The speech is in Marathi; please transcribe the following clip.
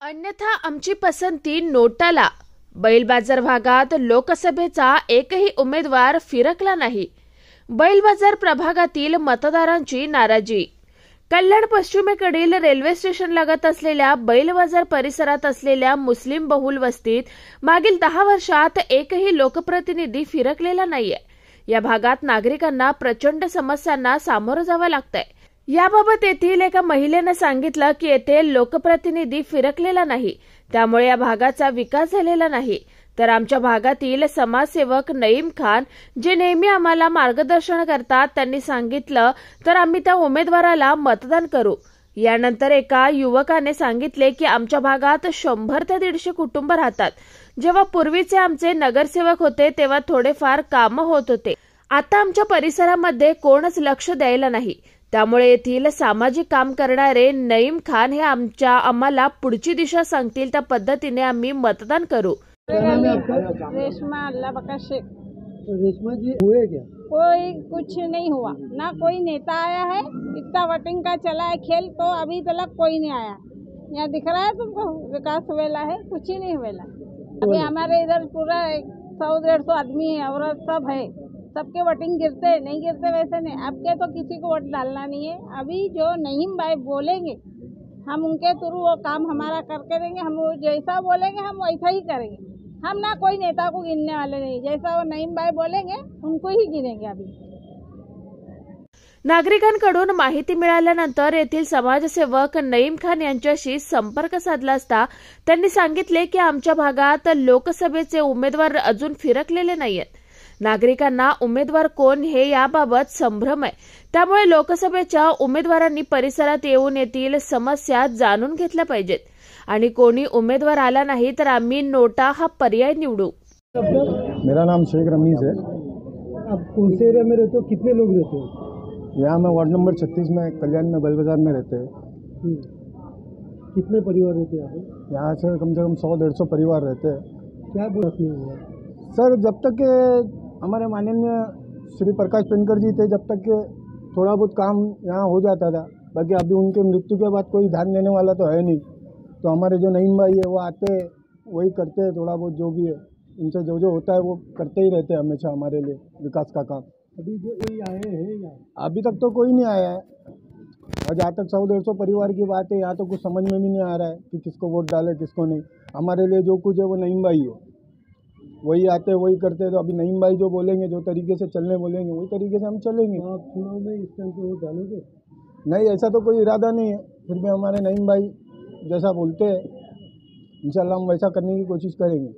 अन्यथा आमची पसंती नोटाला। बैल बाजार भागात लोकसभेचा एकही उमेदवार फिरकला नाही। बैल बाजार प्रभागातील मतदारांची नाराजी। कल्याण पश्चिमेकडील रेल्वे स्टेशन लागत असलेल्या बैल बाजार परिसरात असलेल्या मुस्लिम बहुल वस्तीत मागील 10 वर्षात एकही लोकप्रतिनिधी फिरकलेला नाहीये। या भागात नागरिकांना प्रचंड समस्यांना सामोरं जावं लागतंय। याबाबत येथील एका महिलेने सांगितलं की येथे लोकप्रतिनिधी फिरकलेला नाही, त्यामुळे या भागाचा विकास झालेला नाही। तर आमच्या भागातील समाजसेवक नईम खान जे नेहमी आम्हाला मार्गदर्शन करतात, त्यांनी सांगितलं तर आम्ही त्या उमेदवाराला मतदान करू। यानंतर एका युवकाने सांगितले की आमच्या भागात 100 ते 150 कुटुंब राहतात। जेव्हा पूर्वीचे आमचे नगरसेवक होते तेव्हा थोडेफार कामं होत होते, आता आमच्या परिसरामध्ये कोणच लक्ष द्यायला नाही। त्यामुळे येथील सामाजिक काम करणारे नईम खान हे आम्हाला पुढची दिशा सांगतील त्या पद्धतीने आम्ही मतदान करू। रेशमा अल्लाह बकर शेख। रेशमा जी, हुए क्या? कोई कुछ नहीं हुआ, ना कोई नेता आया है। इतना वोटिंग का चला है खेल, तो अभी तक कोई नहीं आया। यहाँ दिख रहा है तुमको विकास हुएला है, कुछ ही नहीं हुएला। अभी हमारे इधर पूरा 100-150 आदमी है, औरत सब है, सबके वोटिंग गिरते नहीं गिरते वैसे नहीं। अब के तो किसी को वोट डालना नहीं है। अभी जो नईम भाई बोलेंगे हम उनके थ्रू वो काम हमारा करके देंगे। हम वो जैसा बोलेंगे हम वैसा ही करेंगे। हम ना कोई नेता को गिनने वाले नहीं, जैसा वो नईम भाई बोलेंगे उनको ही गिनेंगे। अभी नागरिकांकडून माहिती मिळाल्यानंतर येथील समाजसेवक नईम खान यांच्याशी संपर्क साधला असता त्यांनी सांगितले की आमच्या भागात लोकसभेचे उमेदवार अजून फिरकलेले नाहीयेत। नागरिकांना उमेदवार कोण हे याबाबत संभ्रम आहे, त्यामुळे लोकसभेच्या उमेदवारांनी परिसरात येऊन येथील समस्या जाणून घेतल्या पाहिजेत आणि कोणी उमेदवार आला नाही तर आम्ही नोटा हा पर्याय निवडू। मेरा नाम शेख रमीज है। आप कौन से एरिया में रहते हो, कितने लोग रहते हो? यहाँ मैं वार्ड नंबर 36 में कल्याण में बैल बाजार में रहते हैं। कितने परिवार रहते हैं यहाँ से कम 100-150 परिवार रहते हैं। क्या बोला हुआ सर, जब तक के हमारे माननीय श्री प्रकाश पेनकर जी थे, जब तक के थोड़ा बहुत काम यहाँ हो जाता था, बाकी अभी उनके मृत्यु के बाद कोई ध्यान देने वाला तो है नहीं। तो हमारे जो नईम भाई है वो आते हैं, वही करते हैं, थोड़ा बहुत जो भी है उनसे जो होता है वो करते ही रहते हैं हमेशा हमारे लिए विकास का काम। अभी जो कोई आए हैं यहाँ? अभी तक तो कोई नहीं आया है। और जहाँ तक 100-150 परिवार की बात है, यहाँ तो कुछ समझ में भी नहीं आ रहा है कि किसको वोट डाले किसको नहीं। हमारे लिए जो कुछ है वो नईम भाई है, वही आते वही करते। तो अभी नईम भाई जो बोलेंगे, जो तरीके से चलने बोलेंगे, वही तरीके से हम चलेंगे। आप चुनाव में इस टाइम पे वोट डालोगे? नहीं, ऐसा तो कोई इरादा नहीं है, फिर भी हमारे नईम भाई जैसा बोलते हैं इंशाल्लाह हम वैसा करने की कोशिश करेंगे।